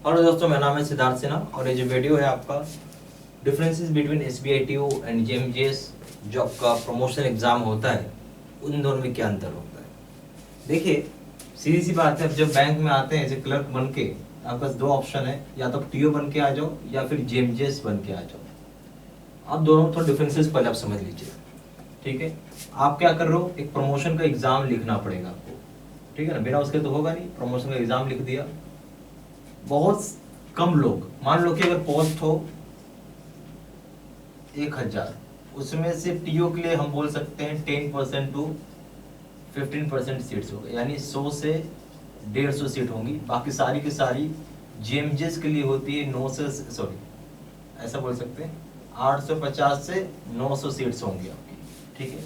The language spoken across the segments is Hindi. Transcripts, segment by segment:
हेलो दोस्तों, मेरा नाम है सिद्धार्थ सिन्हा और ये जो वीडियो है आपका differences between SBI TO and JMGS जो आपका प्रमोशन एग्जाम होता है उन दोनों में क्या अंतर होता है। देखिए, सीधी सी बात है, अब जब बैंक में आते हैं एज ए क्लर्क बन के आपके पास दो ऑप्शन है, या तो टीओ बन के आ जाओ या फिर जेएमजेएस बन के आ जाओ। आप दोनों थोड़ा डिफरेंसेस पहले आप समझ लीजिए। ठीक है, आप क्या कर रहे हो, एक प्रमोशन का एग्जाम लिखना पड़ेगा आपको। ठीक है ना, बिना उसके तो होगा नहीं। प्रमोशन का एग्जाम लिख दिया, बहुत कम लोग, मान लो कि अगर पोस्ट हो 1000, उसमें से टीओ के लिए हम बोल सकते हैं 10% टू 15% सीट्स हो गए, यानी 100 से 150 सीट होंगी। बाकी सारी की सारी जेएमजेस के लिए होती है 900, सॉरी ऐसा बोल सकते हैं 850 से 900 सीट्स होंगी आपकी। ठीक है,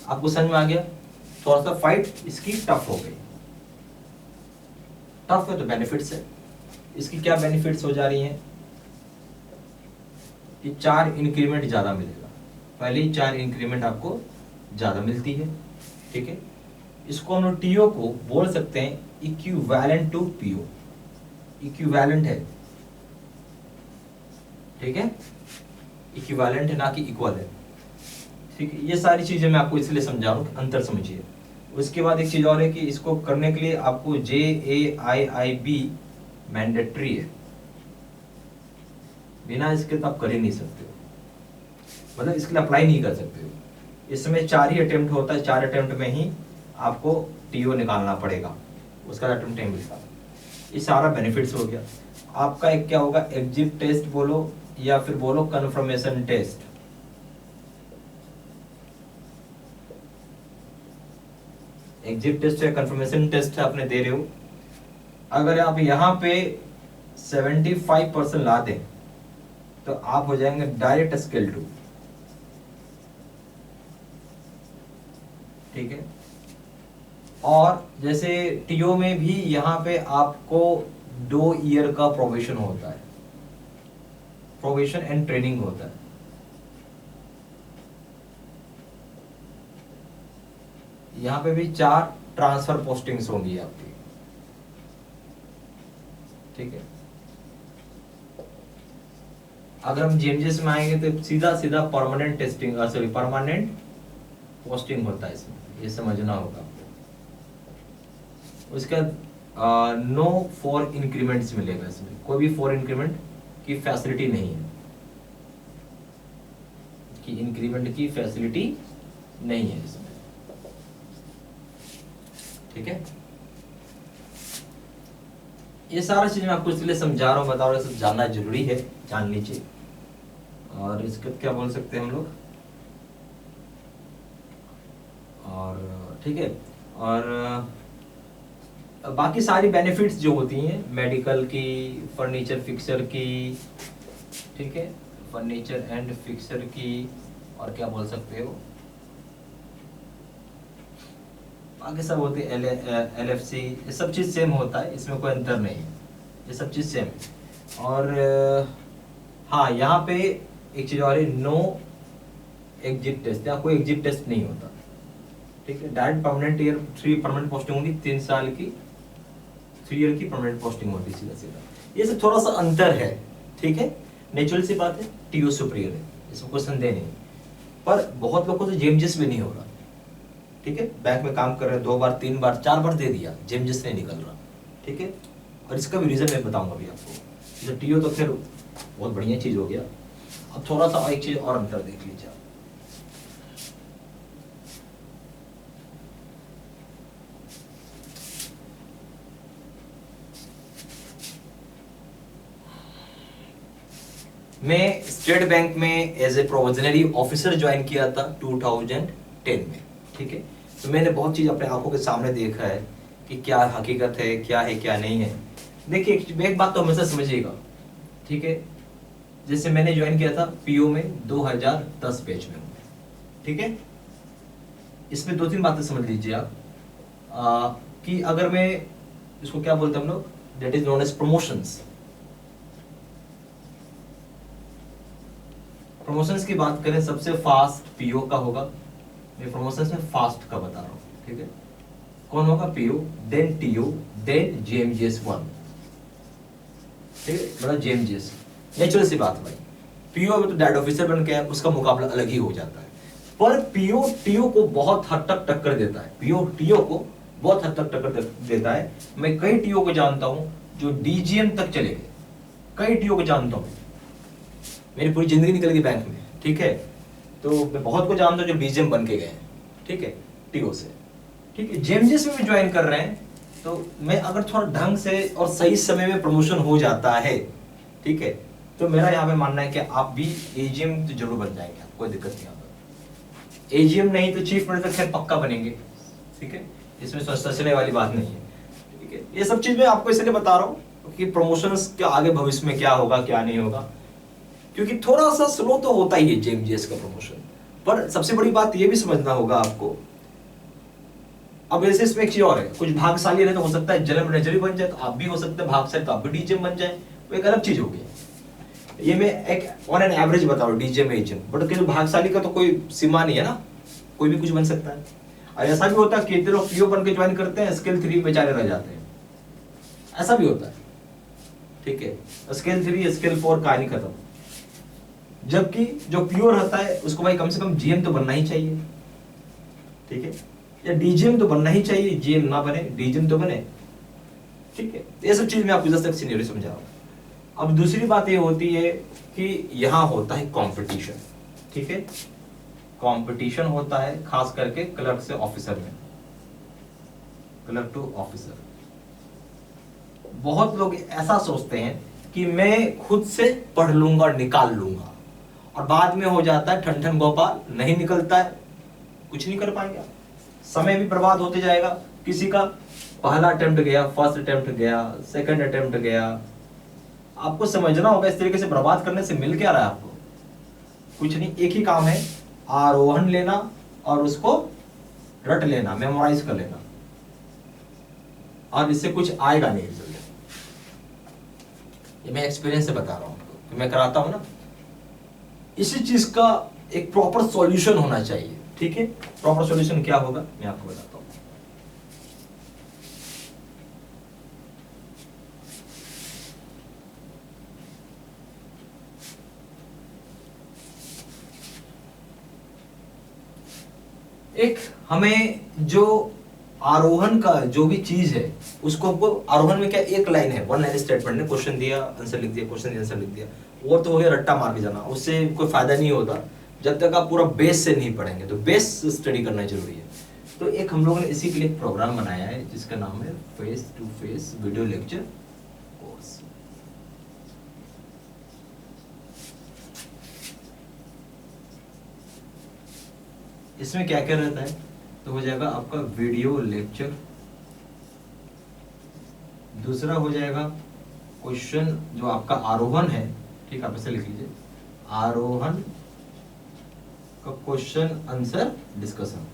आपको समझ में आ गया। थोड़ा सा फाइट इसकी टफ हो गई। टफ है तो बेनिफिट्स है। इसकी क्या बेनिफिट्स हो जा रही हैं कि 4 इंक्रीमेंट ज्यादा मिलेगा। पहले ही 4 इंक्रीमेंट आपको ज्यादा मिलती है। ठीक है, इसको हम लोग टीओ को बोल सकते हैं इक्विवेलेंट टू पीओ। इक्विवेलेंट है, ठीक है, इक्विवेलेंट है ना कि इक्वल है। ठीक है, ये सारी चीजें मैं आपको इसलिए समझा रहा हूं, अंतर समझिए। उसके बाद एक चीज और है कि इसको करने के लिए आपको JAIIB मैंडेटरी है, बिना इसके तो आप कर ही नहीं सकते हो, मतलब इसके लिए अप्लाई नहीं कर सकते हो। इसमें 4 ही अटेम्प्ट होता है, 4 अटेम्प्ट में ही आपको टीओ निकालना पड़ेगा, उसका अटेम्प्ट टाइम मिलता है। ये सारा बेनिफिट्स हो गया आपका। एक क्या होगा, एग्जिट टेस्ट बोलो या फिर बोलो कन्फर्मेशन टेस्ट। एग्जिट टेस्ट है, कन्फर्मेशन टेस्ट है, आपने दे रहे हो। अगर आप यहाँ पे 75% ला दें तो आप हो जाएंगे डायरेक्ट स्केल 2। ठीक है, और जैसे टीओ में भी यहाँ पे आपको 2 ईयर का प्रोबेशन होता है, प्रोबेशन एंड ट्रेनिंग होता है। यहाँ पे भी 4 ट्रांसफर पोस्टिंग्स होंगी आपकी। ठीक है, अगर हम जेएमजेएस में आएंगे तो सीधा सीधा permanent testing, sorry permanent posting होता है इसमें, ये समझना होगा आपको। उसका नो 4 इंक्रीमेंट्स मिलेगा, इसमें कोई भी 4 इंक्रीमेंट की फैसिलिटी नहीं है, कि इंक्रीमेंट की फैसिलिटी नहीं है इसमें। ठीक है, ये सारा चीज मैं आपको इसलिए समझा रहा हूँ, बता रहा हूँ, सब जानना जरूरी है, जान लीजिए। और इसको क्या बोल सकते हैं हम लोग, और ठीक है, और बाकी सारी बेनिफिट्स जो होती हैं मेडिकल की, फर्नीचर फिक्सर की, ठीक है, फर्नीचर एंड फिक्सर की, और क्या बोल सकते हो, बाकी सब होती है LFC, ये सब चीज़ सेम होता है, इसमें कोई अंतर नहीं है, ये सब चीज़ सेम है। और हाँ, यहाँ पे एक चीज़ और है, नो एग्जिट टेस्ट, या कोई एग्जिट टेस्ट नहीं होता। ठीक है, direct permanent year 3 permanent posting होगी, 3 साल की 3 ईयर की परमानेंट पोस्टिंग होती है, सीधा सीधा। ये सब थोड़ा सा अंतर है। ठीक है, नेचुरल सी बात है, टीओ सुपीरियर है, इसमें कोई संदेह नहीं। पर बहुत लोगों को तो जेएमजेएस भी नहीं हो रहा। ठीक है, बैंक में काम कर रहे हैं, 2 बार 3 बार 4 बार दे दिया, जेएमजेएस नहीं निकल रहा। ठीक है, और इसका भी रीजन मैं बताऊंगा अभी आपको। जो टीओ तो खैर बहुत बढ़िया चीज हो गया, अब थोड़ा सा एक चीज और अंतर देख लीजिए आप। मैं स्टेट बैंक में as a provisionary officer join किया था 2010 में। ठीक है, तो मैंने बहुत चीज अपने आंखों के सामने देखा है कि क्या हकीकत है, क्या नहीं है। देखिए, एक बात तो हमेशा समझिएगा। ठीक है, जैसे मैंने ज्वाइन किया था पीओ में 2010 बैच में। ठीक है, इसमें 2-3 बातें समझ लीजिए आप, कि अगर मैं इसको क्या बोलते हैं हम लोग, that is known as promotions. Promotions की बात करें, सबसे फास्ट पीओ का होगा। मैं प्रमोशंस में फास्ट का बता रहा हूँ। ठीक है, कौन होगा, पीओ, देन टीओ, देन जेएमजेएस 1। ठीक है, मतलब जेएमजीएस नेचुरल सी बात भाई। पीओ में तो डैड ऑफिसर बन के है, उसका मुकाबला अलग ही हो जाता है। पर पीओ टीओ को बहुत हद तक टक्कर देता है, पीओ टीओ को बहुत हद तक टक्कर देता है। मैं कई टीओ को जानता हूं जो डीजीएम तक चले गए, कई टीओ को जानता हूं, मेरी पूरी जिंदगी निकल गई बैंक में, ठीक है। तो मैं बहुत को जानता हूं जो डीजीएम बन के गए हैं, ठीक है, टीओ से, ठीक है। जेएमजीएस में भी ज्वाइन कर रहे हैं, तो मैं अगर थोड़ा ढंग से और सही समय में प्रमोशन हो जाता है, ठीक है, तो मेरा यहाँ पे मानना है कि आप भी एजीएम तो जरूर बन जाएंगे, कोई दिक्कत नहीं आता। एजीएम नहीं तो चीफ मिनिस्टर खैर पक्का बनेंगे, ठीक है, इसमें सोचने वाली बात नहीं है, ठीक है। ये सब चीज मैं आपको इसलिए बता रहा हूँ कि प्रमोशंस के आगे भविष्य में क्या होगा क्या नहीं होगा, क्योंकि थोड़ा सा स्लो तो होता ही है जेएमजीएस का प्रमोशन। पर सबसे बड़ी बात ये भी समझना होगा आपको, अब ऐसे इसमें एक चीज और है, कुछ भाग्यशाली रहे तो हो सकता है जनरल मैनेजर भी बन जाए, तो आप भी हो सकते हैं भाग्यशाली तो आप भी डीजीएम बन जाए, वो एक अलग चीज होगी। ये मैं एक ऑन एन एवरेज बता रहा हूँ डीजीएम एजीएम, बट भाग्यशाली का तो कोई सीमा नहीं है ना, कोई भी कुछ बन सकता है। और ऐसा भी होता है कि कितने लोग पीओ बन के ज्वाइन करते हैं, स्केल 3 बेचारे रह जाते हैं, ऐसा भी होता है, ठीक है। स्केल 3 स्केल 4 कहानी खत्म। जबकि जो पीओ रहता है उसको भाई कम से कम जीएम तो बनना ही चाहिए, ठीक है, या डीजीएम तो बनना ही चाहिए, जीएम ना बने डीजीएम तो बने, ठीक है। ये सब चीज मैं आपको जस्ट सिनेरियो समझा रहा हूं। अब दूसरी बात ये होती है कि यहां होता है कंपटीशन, ठीक है, कंपटीशन होता है खास करके क्लर्क से ऑफिसर में, क्लर्क टू ऑफिसर। बहुत लोग ऐसा सोचते हैं कि मैं खुद से पढ़ लूंगा निकाल लूंगा, और बाद में हो जाता है ठन ठन गोपाल, नहीं निकलता है, कुछ नहीं कर पाएंगे, समय भी बर्बाद होते जाएगा। किसी का पहला अटेम्प्ट गया, फर्स्ट अटेम्प्ट गया, सेकंड अटेम्प्ट गया। आपको समझना होगा इस तरीके से बर्बाद करने से मिल क्या रहा है आपको, कुछ नहीं। एक ही काम है, आरोहण लेना और उसको रट लेना, मेमोराइज कर लेना, और इससे कुछ आएगा नहीं रिजल्ट। ये मैं एक्सपीरियंस से बता रहा हूं आपको, कि मैं कराता हूं ना। इसी चीज का एक प्रॉपर सॉल्यूशन होना चाहिए, ठीक है। प्रॉपर सॉल्यूशन क्या होगा मैं आपको बताता हूं। एक हमें जो आरोहण का जो भी चीज है उसको हमको, आरोहण में क्या एक लाइन है, वन लाइन स्टेटमेंट है, क्वेश्चन दिया आंसर लिख दिया, क्वेश्चन दिया आंसर लिख दिया, वो तो हो गया रट्टा मार के जाना, उससे कोई फायदा नहीं होता जब तक आप पूरा बेस से नहीं पढ़ेंगे। तो बेस स्टडी करना जरूरी है। तो एक हम लोगों ने इसी के लिए एक प्रोग्राम बनाया है जिसका नाम है face to face video lecture course. इसमें क्या क्या रहता है, तो हो जाएगा आपका वीडियो लेक्चर, दूसरा हो जाएगा क्वेश्चन जो आपका आरोहण है, ठीक, आप इसे लिख लीजिए, आरोहण का क्वेश्चन आंसर डिस्कशन।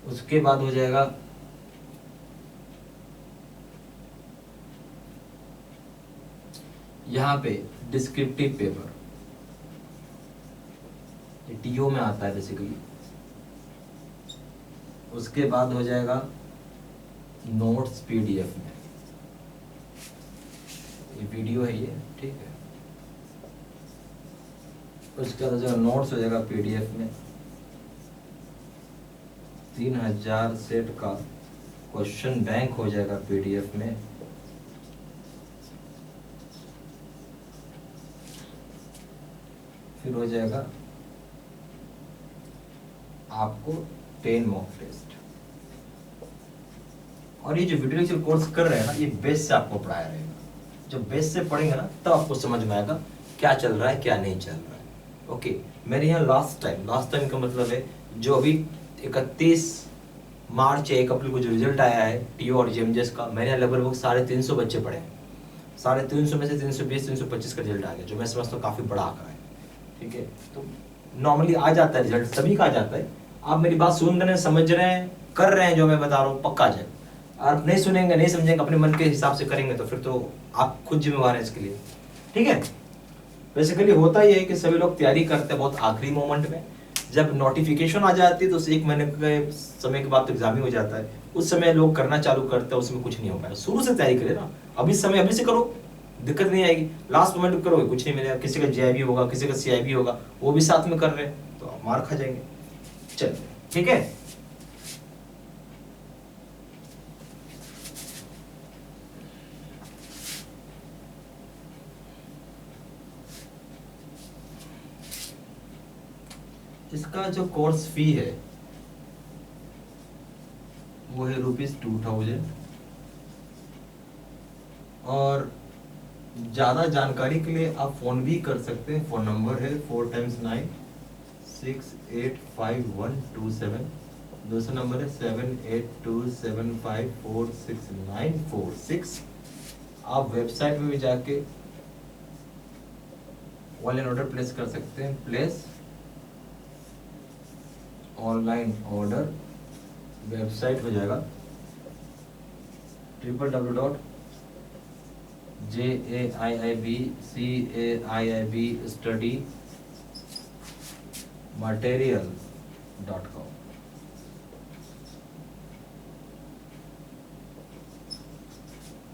उसके बाद हो जाएगा यहां पे डिस्क्रिप्टिव पेपर, टीओ में आता है बेसिकली। उसके बाद हो जाएगा नोट्स पीडीएफ में, ये वीडियो है ये, ठीक है। उसके बाद हो जाएगा नोट्स हो जाएगा पीडीएफ में, 3000 सेट का क्वेश्चन बैंक हो जाएगा पीडीएफ में। फिर हो जाएगा आपको 10 मॉक टेस्ट। और ये जो वीडियो लेक्चर कोर्स कर रहे हैं ना, ये बेस से आपको पढ़ाया रहेगा। जब बेस से पढ़ेंगे ना तब आपको समझ में आएगा क्या चल रहा है क्या नहीं चल रहा है। ओके, मेरे यहाँ लास्ट टाइम का मतलब है जो अभी 31 मार्च या 1 अप्रैल को जो रिजल्ट आया है टीओ और जेएमजीएस का, मैंने यहाँ लगभग 350 बच्चे पढ़े हैं। 350 में से 320 325 का रिजल्ट आ गया, जो मैं समझता हूँ काफी बड़ा आंकड़ा है, ठीक है। तो नॉर्मली आ जाता है रिजल्ट, सभी का आ जाता है। आप मेरी बात सुन रहे हैं, समझ रहे हैं, कर रहे हैं, जो मैं बता रहा हूँ पक्का आ जाए। आप नहीं सुनेंगे, नहीं समझेंगे, अपने मन के हिसाब से करेंगे तो फिर तो आप खुद जिम्मेवार हैं इसके लिए, ठीक है। बेसिकली होता ही है कि सभी लोग तैयारी करते हैं बहुत आखिरी मोमेंट में, जब नोटिफिकेशन आ जाती है तो उस 1 महीने के समय के बाद तो एग्जाम ही हो जाता है, उस समय लोग करना चालू करते हैं, उसमें कुछ नहीं हो पाएगा। शुरू से तैयारी करें ना, अभी समय अभी से करो, दिक्कत नहीं आएगी। लास्ट मोमेंट में करोगे कुछ नहीं मिलेगा, किसी का जीआईबी होगा, किसी का सीआईबी होगा, वो भी साथ में कर रहे हैं तो मार खा जाएंगे। चल ठीक है। इसका जो कोर्स फी है वो है ₹2000। और ज़्यादा जानकारी के लिए आप फ़ोन भी कर सकते हैं। फ़ोन नंबर है 4x9 6855127। दूसरा नंबर है 7827546946। आप वेबसाइट में भी जाके ऑनलाइन ऑर्डर प्लेस कर सकते हैं। प्लेस ऑनलाइन ऑर्डर, वेबसाइट हो जाएगा www.jaibstudymaterial.com।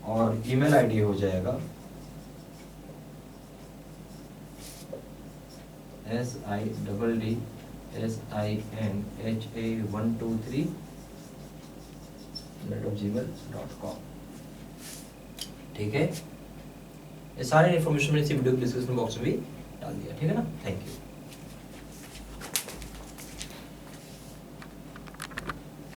और ईमेल आईडी हो जाएगा siddsinha123@gmail.com। ठीक है, ये सारे इन्फॉर्मेशन मैंने इसी वीडियो के डिस्क्रिप्शन बॉक्स में भी डाल दिया, ठीक है ना। Thank you.